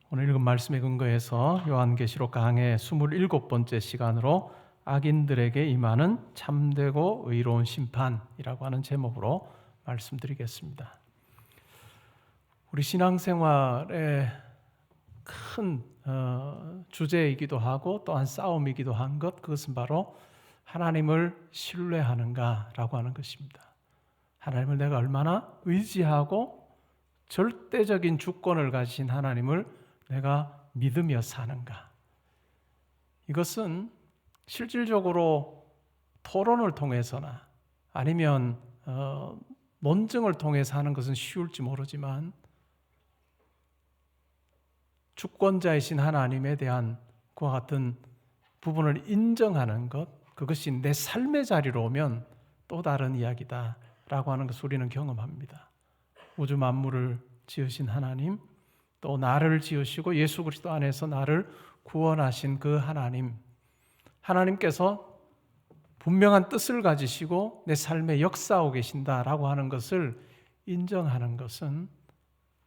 오늘 읽은 말씀에 근거해서 요한계시록 강해 27번째 시간으로 악인들에게 임하는 참되고 의로운 심판이라고 하는 제목으로 말씀드리겠습니다. 우리 신앙생활의 큰 주제이기도 하고 또한 싸움이기도 한 것, 그것은 바로 하나님을 신뢰하는가라고 하는 것입니다. 하나님을 내가 얼마나 의지하고 절대적인 주권을 가진 하나님을 내가 믿으며 사는가. 이것은 실질적으로 토론을 통해서나 아니면 논증을 통해서 하는 것은 쉬울지 모르지만 주권자이신 하나님에 대한 그와 같은 부분을 인정하는 것, 그것이 내 삶의 자리로 오면 또 다른 이야기다라고 하는 것을 우리는 경험합니다. 우주 만물을 지으신 하나님, 또 나를 지으시고 예수 그리스도 안에서 나를 구원하신 그 하나님께서 분명한 뜻을 가지시고 내 삶에 역사하고 계신다라고 하는 것을 인정하는 것은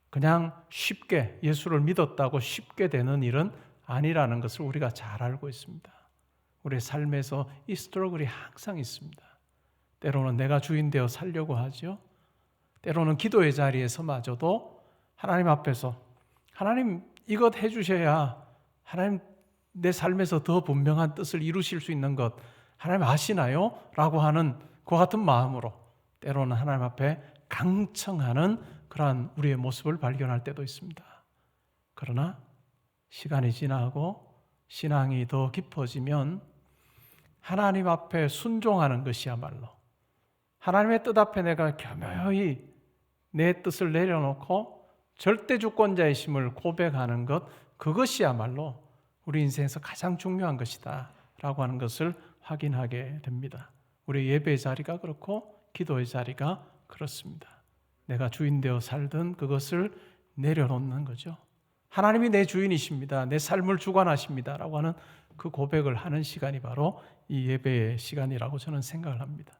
그냥 쉽게 예수를 믿었다고 쉽게 되는 일은 아니라는 것을 우리가 잘 알고 있습니다. 우리의 삶에서 이 스트러글이 항상 있습니다. 때로는 내가 주인 되어 살려고 하죠. 때로는 기도의 자리에서마저도 하나님 앞에서 하나님 이것 해주셔야 하나님 내 삶에서 더 분명한 뜻을 이루실 수 있는 것 하나님 아시나요? 라고 하는 그와 같은 마음으로 때로는 하나님 앞에 강청하는 그러한 우리의 모습을 발견할 때도 있습니다. 그러나 시간이 지나고 신앙이 더 깊어지면 하나님 앞에 순종하는 것이야말로 하나님의 뜻 앞에 내가 겸허히 내 뜻을 내려놓고 절대 주권자이심을 고백하는 것, 그것이야말로 우리 인생에서 가장 중요한 것이다 라고 하는 것을 확인하게 됩니다. 우리 예배의 자리가 그렇고 기도의 자리가 그렇습니다. 내가 주인 되어 살던 그것을 내려놓는 거죠. 하나님이 내 주인이십니다. 내 삶을 주관하십니다 라고 하는 그 고백을 하는 시간이 바로 이 예배의 시간이라고 저는 생각을 합니다.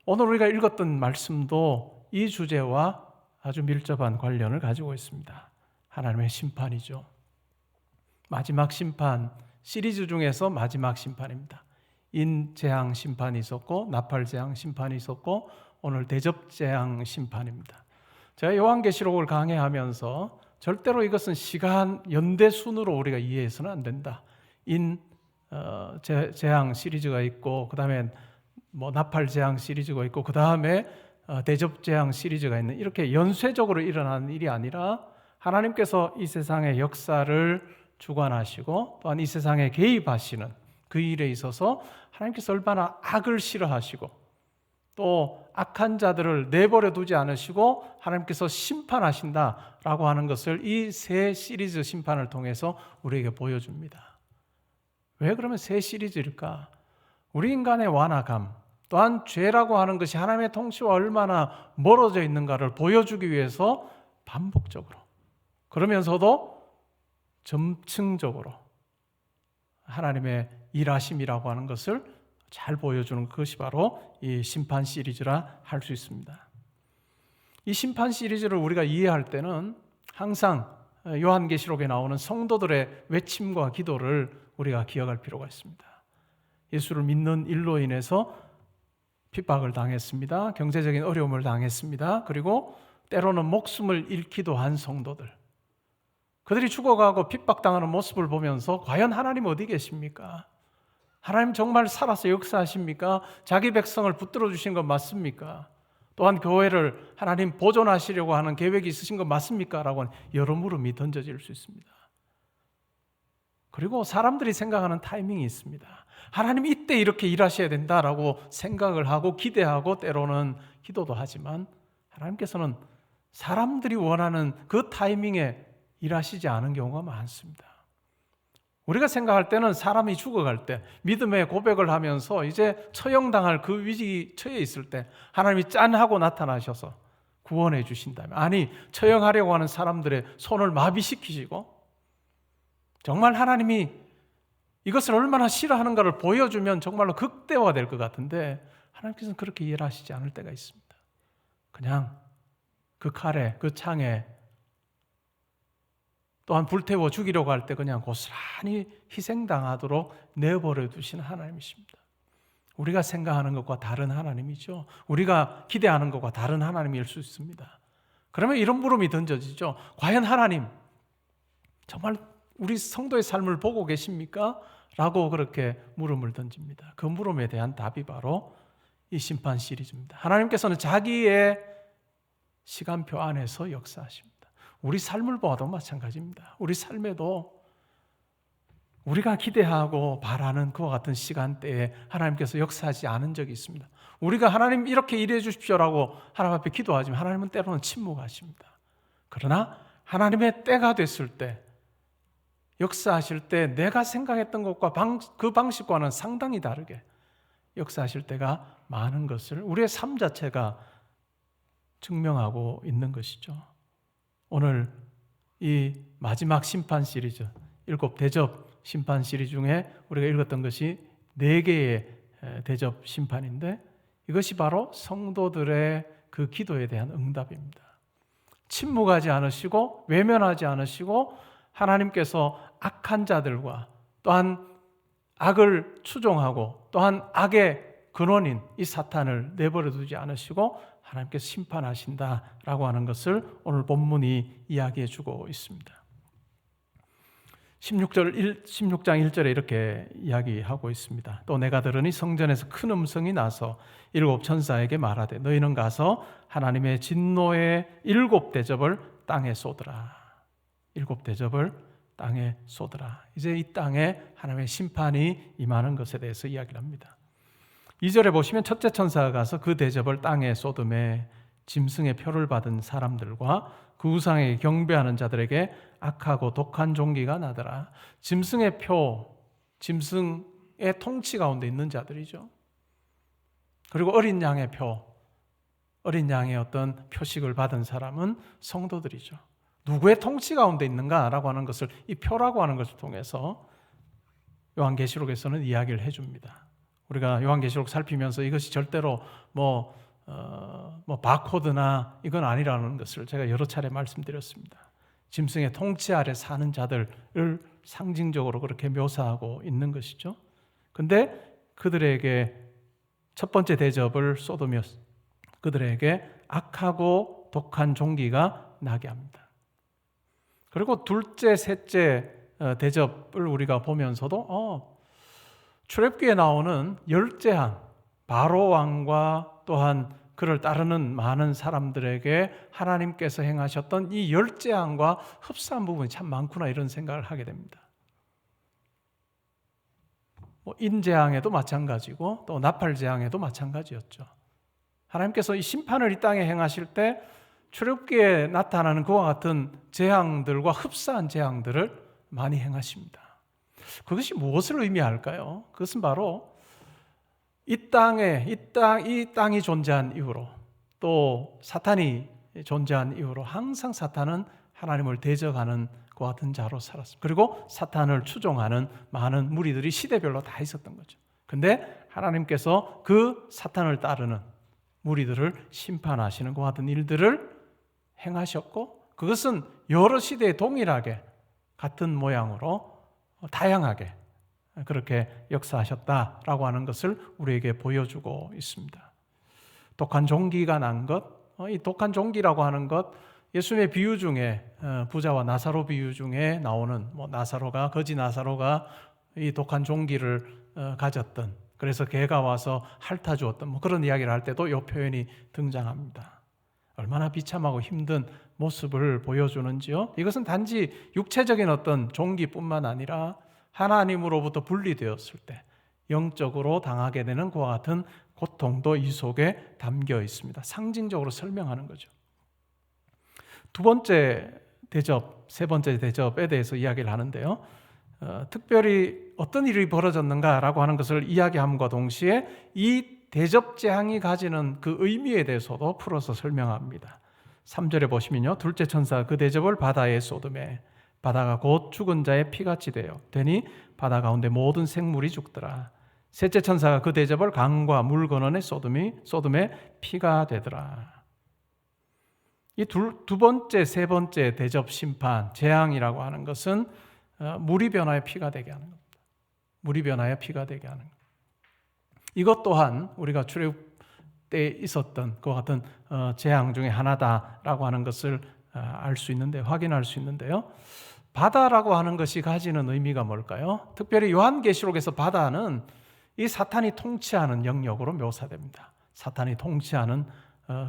오늘 우리가 읽었던 말씀도 이 주제와 아주 밀접한 관련을 가지고 있습니다. 하나님의 심판이죠. 마지막 심판, 시리즈 중에서 마지막 심판입니다. 인재앙 심판이 있었고 나팔재앙 심판이 있었고 오늘 대접재앙 심판입니다. 제가 요한계시록을 강해하면서 절대로 이것은 시간 연대순으로 우리가 이해해서는 안 된다. 재앙 시리즈가 있고 그 다음에 나팔재앙 시리즈가 있고 그 다음에 대접재앙 시리즈가 있는 이렇게 연쇄적으로 일어나는 일이 아니라 하나님께서 이 세상의 역사를 주관하시고 또한 이 세상에 개입하시는 그 일에 있어서 하나님께서 얼마나 악을 싫어하시고 또 악한 자들을 내버려 두지 않으시고 하나님께서 심판하신다라고 하는 것을 이 세 시리즈 심판을 통해서 우리에게 보여줍니다. 왜 그러면 세 시리즈일까? 우리 인간의 완악함, 또한 죄라고 하는 것이 하나님의 통치와 얼마나 멀어져 있는가를 보여주기 위해서 반복적으로 그러면서도 점층적으로 하나님의 일하심이라고 하는 것을 잘 보여주는 것이 바로 이 심판 시리즈라 할 수 있습니다. 이 심판 시리즈를 우리가 이해할 때는 항상 요한계시록에 나오는 성도들의 외침과 기도를 우리가 기억할 필요가 있습니다. 예수를 믿는 일로 인해서 핍박을 당했습니다. 경제적인 어려움을 당했습니다. 그리고 때로는 목숨을 잃기도 한 성도들, 그들이 죽어가고 핍박당하는 모습을 보면서 과연 하나님 어디 계십니까? 하나님 정말 살아서 역사하십니까? 자기 백성을 붙들어 주신 것 맞습니까? 또한 교회를 하나님 보존하시려고 하는 계획이 있으신 것 맞습니까? 라고 하는 여러 물음이 던져질 수 있습니다. 그리고 사람들이 생각하는 타이밍이 있습니다. 하나님 이때 이렇게 일하셔야 된다라고 생각을 하고 기대하고 때로는 기도도 하지만 하나님께서는 사람들이 원하는 그 타이밍에 일하시지 않은 경우가 많습니다. 우리가 생각할 때는 사람이 죽어갈 때 믿음의 고백을 하면서 이제 처형당할 그 위기에 처해 있을 때 하나님이 짠하고 나타나셔서 구원해 주신다면, 아니 처형하려고 하는 사람들의 손을 마비시키시고 정말 하나님이 이것을 얼마나 싫어하는가를 보여주면 정말로 극대화될 것 같은데 하나님께서는 그렇게 일하시지 않을 때가 있습니다. 그냥 그 칼에 그 창에 또한 불태워 죽이려고 할 때 그냥 고스란히 희생당하도록 내버려 두신 하나님이십니다. 우리가 생각하는 것과 다른 하나님이죠. 우리가 기대하는 것과 다른 하나님일 수 있습니다. 그러면 이런 물음이 던져지죠. 과연 하나님 정말 우리 성도의 삶을 보고 계십니까? 라고 그렇게 물음을 던집니다. 그 물음에 대한 답이 바로 이 심판 시리즈입니다. 하나님께서는 자기의 시간표 안에서 역사하십니다. 우리 삶을 보아도 마찬가지입니다. 우리 삶에도 우리가 기대하고 바라는 그와 같은 시간대에 하나님께서 역사하지 않은 적이 있습니다. 우리가 하나님 이렇게 일해 주십시오라고 하나님 앞에 기도하지만 하나님은 때로는 침묵하십니다. 그러나 하나님의 때가 됐을 때, 역사하실 때 내가 생각했던 것과 그 방식과는 상당히 다르게 역사하실 때가 많은 것을 우리의 삶 자체가 증명하고 있는 것이죠. 오늘 이 마지막 심판 시리즈, 7 대접 심판 시리즈 중에 우리가 읽었던 것이 4개의 대접 심판인데 이것이 바로 성도들의 그 기도에 대한 응답입니다. 침묵하지 않으시고 외면하지 않으시고 하나님께서 악한 자들과 또한 악을 추종하고 또한 악의 근원인 이 사탄을 내버려 두지 않으시고 하나님께서 심판하신다라고 하는 것을 오늘 본문이 이야기해 주고 있습니다. 16장 1절에 이렇게 이야기하고 있습니다. 또 내가 들으니 성전에서 큰 음성이 나서 7 천사에게 말하되 너희는 가서 하나님의 진노의 7 대접을 땅에 쏟으라. 7 대접을 땅에 쏟으라. 이제 이 땅에 하나님의 심판이 임하는 것에 대해서 이야기를 합니다. 2절에 보시면 첫째 천사가 가서 그 대접을 땅에 쏟음에 짐승의 표를 받은 사람들과 그 우상에게 경배하는 자들에게 악하고 독한 종기가 나더라. 짐승의 표, 짐승의 통치 가운데 있는 자들이죠. 그리고 어린 양의 표, 어린 양의 어떤 표식을 받은 사람은 성도들이죠. 누구의 통치 가운데 있는가라고 하는 것을 이 표라고 하는 것을 통해서 요한계시록에서는 이야기를 해줍니다. 우리가 요한계시록 살피면서 이것이 절대로 바코드나 이건 아니라는 것을 제가 여러 차례 말씀드렸습니다. 짐승의 통치 아래 사는 자들을 상징적으로 그렇게 묘사하고 있는 것이죠. 근데 그들에게 첫 번째 대접을 쏟으며 그들에게 악하고 독한 종기가 나게 합니다. 그리고 둘째, 셋째 대접을 우리가 보면서도 출애굽기에 나오는 10재앙, 바로 왕과 또한 그를 따르는 많은 사람들에게 하나님께서 행하셨던 이 10재앙과 흡사한 부분이 참 많구나 이런 생각을 하게 됩니다. 인재앙에도 마찬가지고 또 나팔재앙에도 마찬가지였죠. 하나님께서 이 심판을 이 땅에 행하실 때 출애굽기에 나타나는 그와 같은 재앙들과 흡사한 재앙들을 많이 행하십니다. 그것이 무엇을 의미할까요? 그것은 바로 이 땅이 존재한 이후로 또 사탄이 존재한 이후로 항상 사탄은 하나님을 대적하는 그와 같은 자로 살았습니다. 그리고 사탄을 추종하는 많은 무리들이 시대별로 다 있었던 거죠. 근데 하나님께서 그 사탄을 따르는 무리들을 심판하시는 그와 같은 일들을 행하셨고 그것은 여러 시대에 동일하게 같은 모양으로 다양하게 그렇게 역사하셨다라고 하는 것을 우리에게 보여주고 있습니다. 독한 종기가 난 것, 이 독한 종기라고 하는 것, 예수님의 비유 중에 부자와 나사로 비유 중에 나오는 거지 나사로가 이 독한 종기를 가졌던, 그래서 개가 와서 핥아 주었던 그런 이야기를 할 때도 이 표현이 등장합니다. 얼마나 비참하고 힘든 모습을 보여주는지요. 이것은 단지 육체적인 어떤 종기뿐만 아니라 하나님으로부터 분리되었을 때 영적으로 당하게 되는 그와 같은 고통도 이 속에 담겨 있습니다. 상징적으로 설명하는 거죠. 두 번째 대접, 세 번째 대접에 대해서 이야기를 하는데요. 특별히 어떤 일이 벌어졌는가라고 하는 것을 이야기함과 동시에 이 대접 재앙이 가지는 그 의미에 대해서도 풀어서 설명합니다. 3절에 보시면요. 둘째 천사가 그 대접을 바다에 쏟음에 바다가 곧 죽은 자의 피같이 되니 바다 가운데 모든 생물이 죽더라. 셋째 천사가 그 대접을 강과 물 근원에 쏟음에 피가 되더라. 이 두 번째, 세 번째 대접 심판, 재앙이라고 하는 것은 물이 변하여 피가 되게 하는 겁니다. 물이 변하여 피가 되게 하는 겁니다. 이것 또한 우리가 출애굽 때 있었던 그와 같은 재앙 중에 하나다라고 하는 것을 알 수 있는데, 확인할 수 있는데요. 바다라고 하는 것이 가지는 의미가 뭘까요? 특별히 요한계시록에서 바다는 이 사탄이 통치하는 영역으로 묘사됩니다. 사탄이 통치하는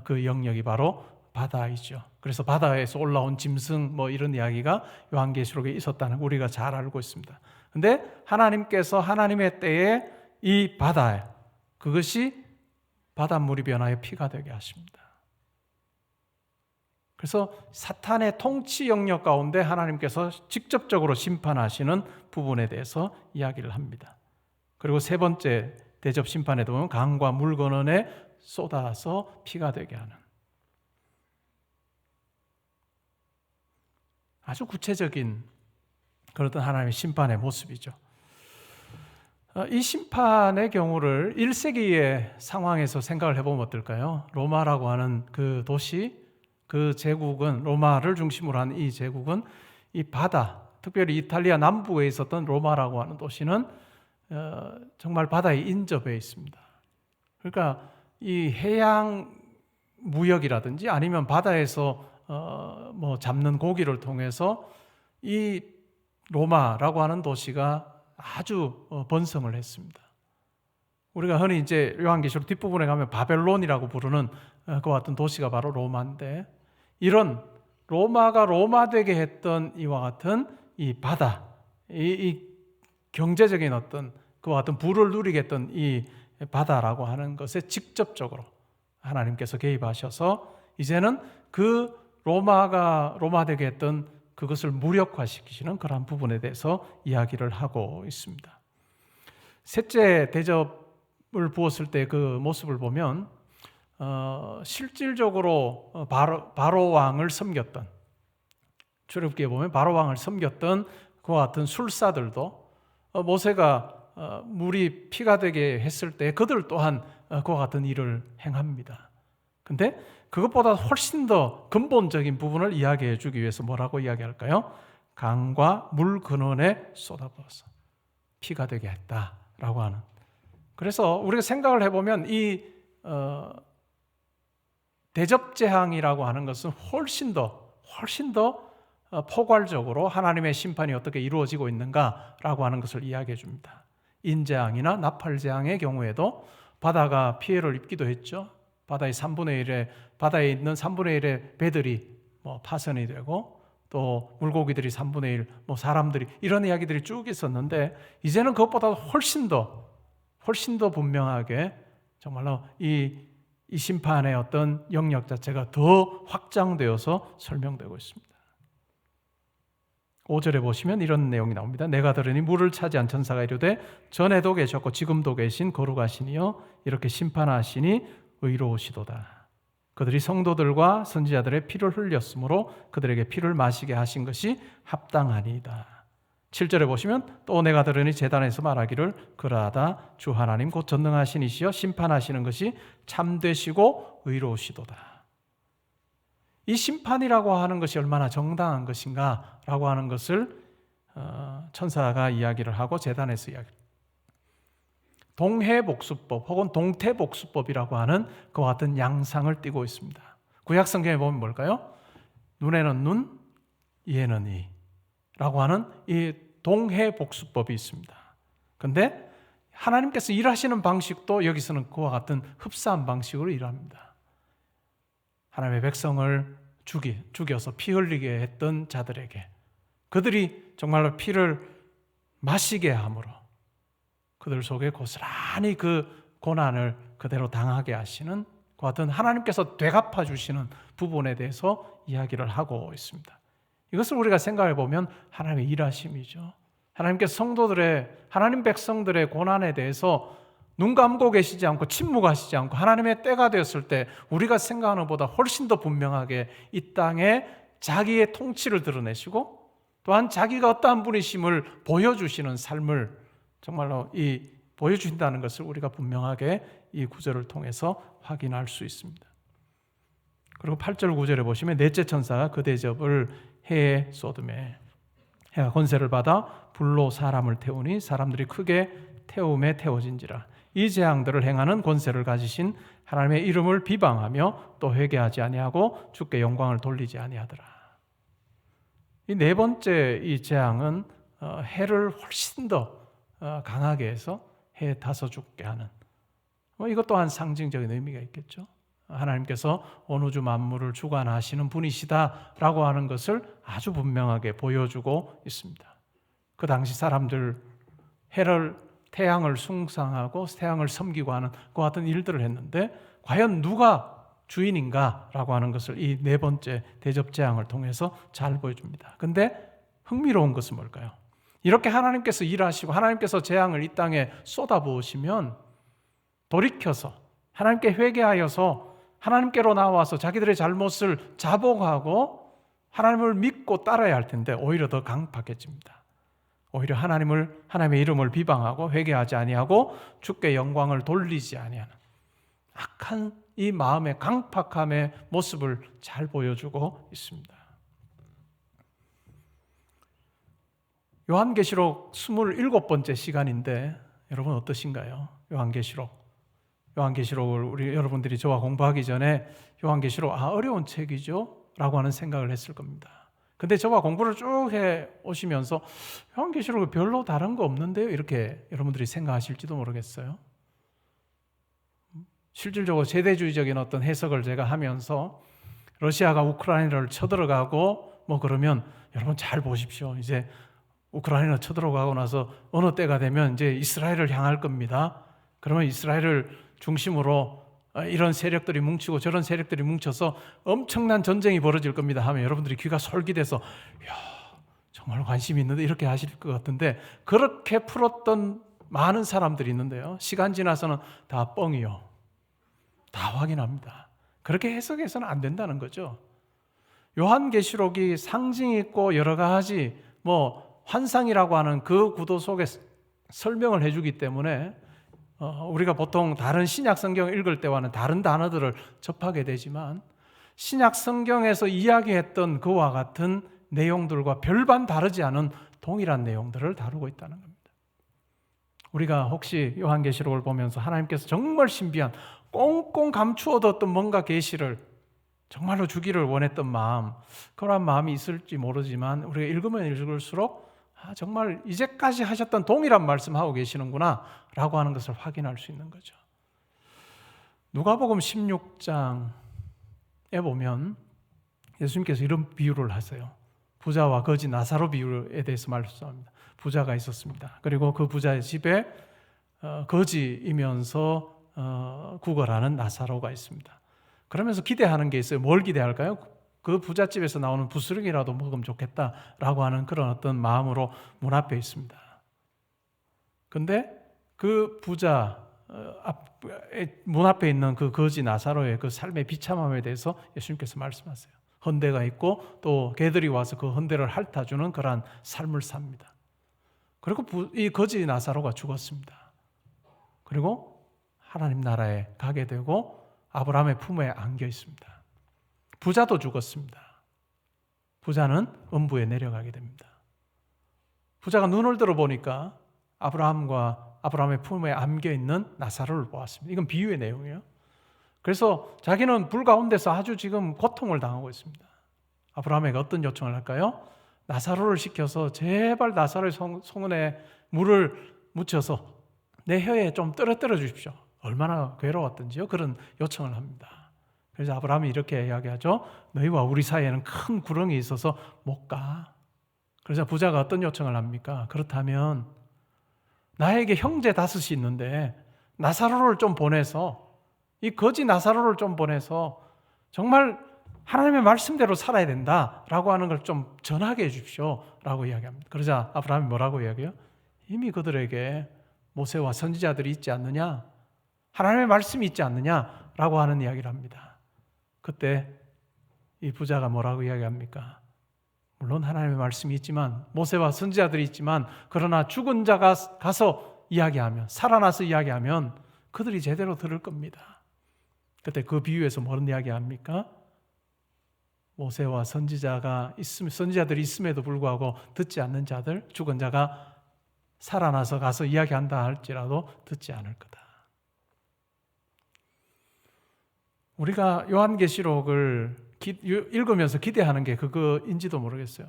그 영역이 바로 바다이죠. 그래서 바다에서 올라온 짐승 이런 이야기가 요한계시록에 있었다는 거 우리가 잘 알고 있습니다. 근데 하나님께서 하나님의 때에 이 바다에, 그것이 바닷물이 변하여 피가 되게 하십니다. 그래서 사탄의 통치 영역 가운데 하나님께서 직접적으로 심판하시는 부분에 대해서 이야기를 합니다. 그리고 세 번째 대접 심판에도 보면 강과 물 근원에 쏟아서 피가 되게 하는 아주 구체적인 그런 하나님의 심판의 모습이죠. 이 심판의 경우를 1세기의 상황에서 생각을 해보면 어떨까요? 로마라고 하는 그 도시, 그 제국은, 로마를 중심으로 한 이 제국은 이 바다, 특별히 이탈리아 남부에 있었던 로마라고 하는 도시는 정말 바다에 인접해 있습니다. 그러니까 이 해양 무역이라든지 아니면 바다에서 잡는 고기를 통해서 이 로마라고 하는 도시가 아주 번성을 했습니다. 우리가 흔히 이제 요한계시록 뒷부분에 가면 바벨론이라고 부르는 그와 같은 도시가 바로 로마인데, 이런 로마가 로마되게 했던 이와 같은 이 바다, 이 경제적인 어떤 그와 같은 부를 누리게 했던 이 바다라고 하는 것에 직접적으로 하나님께서 개입하셔서 이제는 그 로마가 로마되게 했던 그것을 무력화시키시는 그러한 부분에 대해서 이야기를 하고 있습니다. 셋째 대접을 부었을 때 그 모습을 보면 실질적으로 바로 왕을 섬겼던, 출애굽기에 보면 바로 왕을 섬겼던 그와 같은 술사들도 모세가 물이 피가 되게 했을 때 그들 또한 그와 같은 일을 행합니다. 근데 그것보다 훨씬 더 근본적인 부분을 이야기해 주기 위해서 뭐라고 이야기할까요? 강과 물 근원에 쏟아부어서 피가 되게 했다라고 하는. 그래서 우리가 생각을 해보면 이 대접재앙이라고 하는 것은 훨씬 더 포괄적으로 하나님의 심판이 어떻게 이루어지고 있는가라고 하는 것을 이야기해 줍니다. 인재앙이나 나팔재앙의 경우에도 바다가 피해를 입기도 했죠. 바다에 있는 3분의 1의 배들이 파손이 되고, 또 물고기들이 3분의 1, 사람들이, 이런 이야기들이 쭉 있었는데, 이제는 그것보다 훨씬 더 분명하게 정말로 이 심판의 어떤 영역 자체가 더 확장되어서 설명되고 있습니다. 5절에 보시면 이런 내용이 나옵니다. 내가 들으니 물을 차지한 천사가 이르되 전에도 계셨고 지금도 계신 거룩하시니요 이렇게 심판하시니 의로우시도다. 그들이 성도들과 선지자들의 피를 흘렸으므로 그들에게 피를 마시게 하신 것이 합당하니이다. 7절에 보시면 또 내가 들으니 제단에서 말하기를 그러하다 주 하나님 곧 전능하신 이시여 심판하시는 것이 참되시고 의로우시도다. 이 심판이라고 하는 것이 얼마나 정당한 것인가 라고 하는 것을 천사가 이야기를 하고 제단에서 이야기합니다. 동해복수법 혹은 동태복수법이라고 하는 그와 같은 양상을 띠고 있습니다. 구약 성경에 보면 뭘까요? 눈에는 눈, 이에는 이 라고 하는 이 동해복수법이 있습니다. 그런데 하나님께서 일하시는 방식도 여기서는 그와 같은 흡사한 방식으로 일합니다. 하나님의 백성을 죽여서 피 흘리게 했던 자들에게 그들이 정말로 피를 마시게 함으로 그들 속에 고스란히 그 고난을 그대로 당하게 하시는 그 같은 하나님께서 되갚아 주시는 부분에 대해서 이야기를 하고 있습니다. 이것을 우리가 생각해 보면 하나님의 일하심이죠. 하나님께서 하나님 백성들의 고난에 대해서 눈 감고 계시지 않고 침묵하시지 않고 하나님의 때가 되었을 때 우리가 생각하는 것보다 훨씬 더 분명하게 이 땅에 자기의 통치를 드러내시고 또한 자기가 어떠한 분이심을 보여주시는 삶을 정말로 보여주신다는 것을 우리가 분명하게 이 구절을 통해서 확인할 수 있습니다. 그리고 8절 9절에 보시면 넷째 천사가 그 대접을 해에 쏟음에 해가 권세를 받아 불로 사람을 태우니 사람들이 크게 태움에 태워진지라. 이 재앙들을 행하는 권세를 가지신 하나님의 이름을 비방하며 또 회개하지 아니하고 주께 영광을 돌리지 아니하더라. 이 네 번째 이 재앙은 해를 훨씬 더 강하게 해서 해 다서 죽게 하는, 이것 또한 상징적인 의미가 있겠죠. 하나님께서 온 우주 만물을 주관하시는 분이시다라고 하는 것을 아주 분명하게 보여주고 있습니다. 그 당시 사람들 태양을 숭상하고 태양을 섬기고 하는 그 같은 일들을 했는데 과연 누가 주인인가라고 하는 것을 이 네 번째 대접 재앙을 통해서 잘 보여줍니다. 근데 흥미로운 것은 뭘까요? 이렇게 하나님께서 일하시고 하나님께서 재앙을 이 땅에 쏟아부으시면 돌이켜서 하나님께 회개하여서 하나님께로 나와서 자기들의 잘못을 자복하고 하나님을 믿고 따라야 할 텐데 오히려 더 강팍해집니다. 오히려 하나님의 이름을 비방하고 회개하지 아니하고 주께 영광을 돌리지 아니하는 악한 이 마음의 강팍함의 모습을 잘 보여주고 있습니다. 요한계시록 27번째 시간인데 여러분 어떠신가요? 요한계시록을 우리 여러분들이 저와 공부하기 전에 요한계시록 어려운 책이죠? 라고 하는 생각을 했을 겁니다. 근데 저와 공부를 쭉 해 오시면서 요한계시록은 별로 다른 거 없는데요? 이렇게 여러분들이 생각하실지도 모르겠어요. 실질적으로 세대주의적인 어떤 해석을 제가 하면서 러시아가 우크라이나를 쳐들어가고 그러면 여러분 잘 보십시오. 이제 우크라이나 쳐들어가고 나서 어느 때가 되면 이제 이스라엘을 향할 겁니다. 그러면 이스라엘을 중심으로 이런 세력들이 뭉치고 저런 세력들이 뭉쳐서 엄청난 전쟁이 벌어질 겁니다 하면 여러분들이 귀가 솔깃해서 정말 관심이 있는데 이렇게 하실 것 같은데 그렇게 풀었던 많은 사람들이 있는데요. 시간 지나서는 다 뻥이요. 다 확인합니다. 그렇게 해석해서는 안 된다는 거죠. 요한계시록이 상징이 있고 여러 가지 환상이라고 하는 그 구도 속에 설명을 해주기 때문에 우리가 보통 다른 신약 성경을 읽을 때와는 다른 단어들을 접하게 되지만 신약 성경에서 이야기했던 그와 같은 내용들과 별반 다르지 않은 동일한 내용들을 다루고 있다는 겁니다. 우리가 혹시 요한계시록을 보면서 하나님께서 정말 신비한 꽁꽁 감추어뒀던 뭔가 계시를 정말로 주기를 원했던 마음, 그런 마음이 있을지 모르지만 우리가 읽으면 읽을수록 정말 이제까지 하셨던 동일한 말씀하고 계시는구나 라고 하는 것을 확인할 수 있는 거죠. 누가복음 16장에 보면 예수님께서 이런 비유를 하세요. 부자와 거지 나사로 비유에 대해서 말씀합니다. 부자가 있었습니다. 그리고 그 부자의 집에 거지이면서 구걸하는 나사로가 있습니다. 그러면서 기대하는 게 있어요. 뭘 기대할까요? 그 부잣집에서 나오는 부스러기라도 먹으면 좋겠다라고 하는 그런 어떤 마음으로 문 앞에 있습니다. 근데 그 부자 문 앞에 있는 그 거지 나사로의 그 삶의 비참함에 대해서 예수님께서 말씀하세요. 헌대가 있고 또 개들이 와서 그 헌대를 핥아주는 그러한 삶을 삽니다. 그리고 이 거지 나사로가 죽었습니다. 그리고 하나님 나라에 가게 되고 아브라함의 품에 안겨 있습니다. 부자도 죽었습니다. 부자는 음부에 내려가게 됩니다. 부자가 눈을 들어보니까 아브라함의 품에 안겨 있는 나사로를 보았습니다. 이건 비유의 내용이에요. 그래서 자기는 불 가운데서 아주 지금 고통을 당하고 있습니다. 아브라함에게 어떤 요청을 할까요? 나사로를 시켜서 제발 나사로의 송은에 물을 묻혀서 내 혀에 좀 떨어뜨려 주십시오. 얼마나 괴로웠던지요. 그런 요청을 합니다. 그래서 아브라함이 이렇게 이야기하죠. 너희와 우리 사이에는 큰 구렁이 있어서 못 가. 그래서 부자가 어떤 요청을 합니까? 그렇다면 나에게 형제 5이 있는데 나사로를 좀 보내서 이 거지 나사로를 좀 보내서 정말 하나님의 말씀대로 살아야 된다라고 하는 걸 좀 전하게 해 주십시오 라고 이야기합니다. 그러자 아브라함이 뭐라고 이야기해요? 이미 그들에게 모세와 선지자들이 있지 않느냐? 하나님의 말씀이 있지 않느냐라고 하는 이야기를 합니다. 그때 이 부자가 뭐라고 이야기합니까? 물론 하나님의 말씀이 있지만 모세와 선지자들이 있지만 그러나 죽은 자가 가서 이야기하면 살아나서 이야기하면 그들이 제대로 들을 겁니다. 그때 그 비유에서 뭐런 이야기합니까? 모세와 선지자들이 있음에도 불구하고 듣지 않는 자들, 죽은 자가 살아나서 가서 이야기한다 할지라도 듣지 않을 거다. 우리가 요한계시록을 읽으면서 기대하는 게 그거인지도 모르겠어요.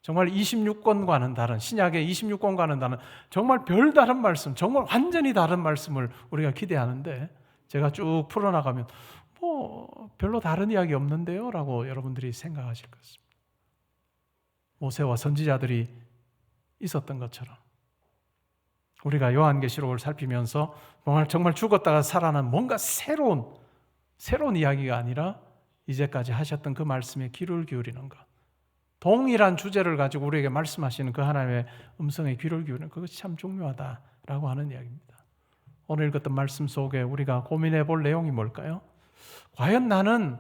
정말 26권과는 다른, 신약의 26권과는 다른 정말 별다른 말씀, 정말 완전히 다른 말씀을 우리가 기대하는데, 제가 쭉 풀어나가면 별로 다른 이야기 없는데요? 라고 여러분들이 생각하실 것입니다. 모세와 선지자들이 있었던 것처럼 우리가 요한계시록을 살피면서 정말 죽었다가 살아난 뭔가 새로운 이야기가 아니라 이제까지 하셨던 그 말씀에 귀를 기울이는 것, 동일한 주제를 가지고 우리에게 말씀하시는 그 하나님의 음성에 귀를 기울이는 그것이 참 중요하다라고 하는 이야기입니다. 오늘 읽었던 말씀 속에 우리가 고민해 볼 내용이 뭘까요? 과연 나는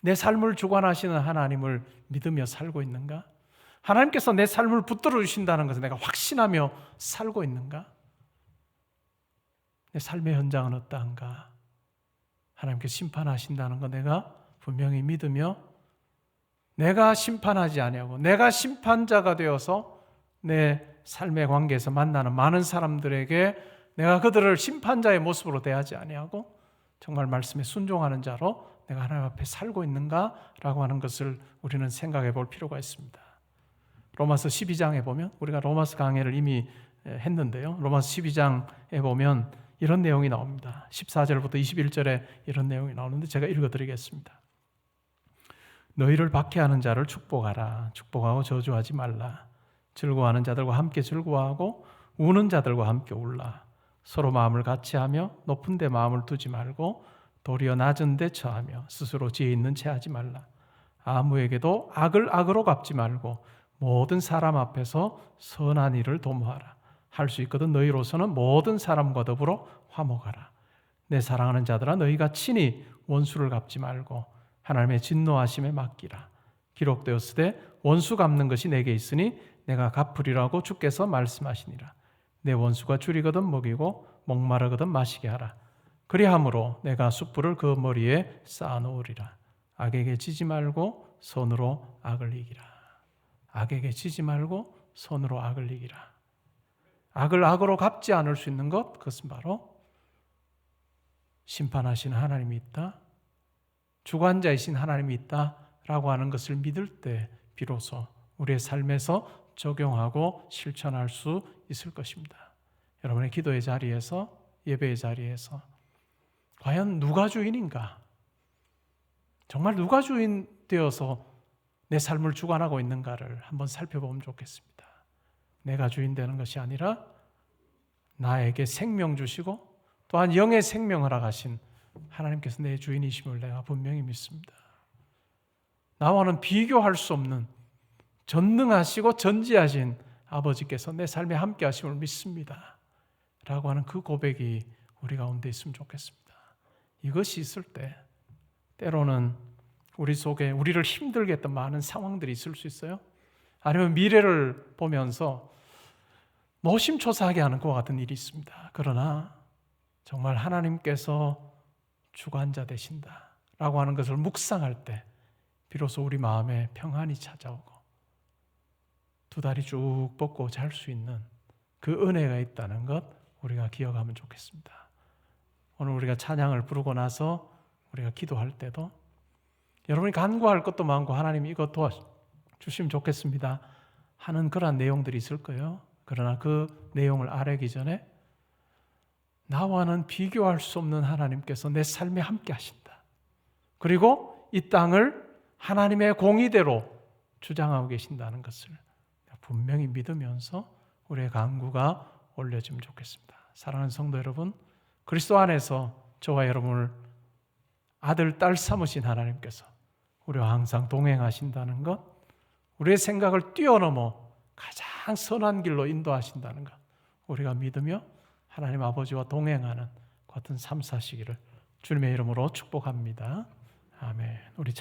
내 삶을 주관하시는 하나님을 믿으며 살고 있는가? 하나님께서 내 삶을 붙들어 주신다는 것을 내가 확신하며 살고 있는가? 내 삶의 현장은 어떠한가? 하나님께서 심판하신다는 거 내가 분명히 믿으며, 내가 심판하지 아니하고 내가 심판자가 되어서 내 삶의 관계에서 만나는 많은 사람들에게 내가 그들을 심판자의 모습으로 대하지 아니하고 정말 말씀에 순종하는 자로 내가 하나님 앞에 살고 있는가라고 하는 것을 우리는 생각해 볼 필요가 있습니다. 로마서 12장에 보면, 우리가 로마서 강해를 이미 했는데요, 로마서 12장에 보면 이런 내용이 나옵니다. 14절부터 21절에 이런 내용이 나오는데 제가 읽어드리겠습니다. 너희를 박해하는 자를 축복하라. 축복하고 저주하지 말라. 즐거워하는 자들과 함께 즐거워하고 우는 자들과 함께 울라. 서로 마음을 같이하며 높은 데 마음을 두지 말고 도리어 낮은 데 처하며 스스로 지혜 있는 채 하지 말라. 아무에게도 악을 악으로 갚지 말고 모든 사람 앞에서 선한 일을 도모하라. 할 수 있거든 너희로서는 모든 사람과 더불어 화목하라. 내 사랑하는 자들아, 너희가 친히 원수를 갚지 말고 하나님의 진노하심에 맡기라. 기록되었으되 원수 갚는 것이 내게 있으니 내가 갚으리라고 주께서 말씀하시니라. 내 원수가 줄이거든 먹이고 목마르거든 마시게 하라. 그리함으로 내가 숯불을 그 머리에 쌓아놓으리라. 악에게 지지 말고 손으로 악을 이기라. 악에게 지지 말고 손으로 악을 이기라. 악을 악으로 갚지 않을 수 있는 것, 그것은 바로 심판하시는 하나님이 있다, 주관자이신 하나님이 있다라고 하는 것을 믿을 때 비로소 우리의 삶에서 적용하고 실천할 수 있을 것입니다. 여러분의 기도의 자리에서, 예배의 자리에서 과연 누가 주인인가? 정말 누가 주인 되어서 내 삶을 주관하고 있는가를 한번 살펴보면 좋겠습니다. 내가 주인 되는 것이 아니라 나에게 생명 주시고 또한 영의 생명을 허락하신 하나님께서 내 주인이심을 내가 분명히 믿습니다. 나와는 비교할 수 없는 전능하시고 전지하신 아버지께서 내 삶에 함께 하심을 믿습니다 라고 하는 그 고백이 우리 가운데 있으면 좋겠습니다. 이것이 있을 때 때로는 우리 속에 우리를 힘들게 했던 많은 상황들이 있을 수 있어요. 아니면 미래를 보면서 노심초사하게 하는 것과 같은 일이 있습니다. 그러나 정말 하나님께서 주관자 되신다라고 하는 것을 묵상할 때 비로소 우리 마음에 평안이 찾아오고 두 다리 쭉 뻗고 잘 수 있는 그 은혜가 있다는 것 우리가 기억하면 좋겠습니다. 오늘 우리가 찬양을 부르고 나서 우리가 기도할 때도 여러분이 간구할 것도 많고 하나님 이것 도와주시면 좋겠습니다 하는 그러한 내용들이 있을 거예요. 그러나 그 내용을 아뢰기 전에 나와는 비교할 수 없는 하나님께서 내 삶에 함께 하신다. 그리고 이 땅을 하나님의 공의대로 주장하고 계신다는 것을 분명히 믿으면서 우리의 간구가 올려지면 좋겠습니다. 사랑하는 성도 여러분, 그리스도 안에서 저와 여러분을 아들, 딸 삼으신 하나님께서 우리와 항상 동행하신다는 것, 우리의 생각을 뛰어넘어 가장 선한 길로 인도하신다는 것 우리가 믿으며 하나님 아버지와 동행하는 같은 삶 사시기를 주님의 이름으로 축복합니다. 아멘. 우리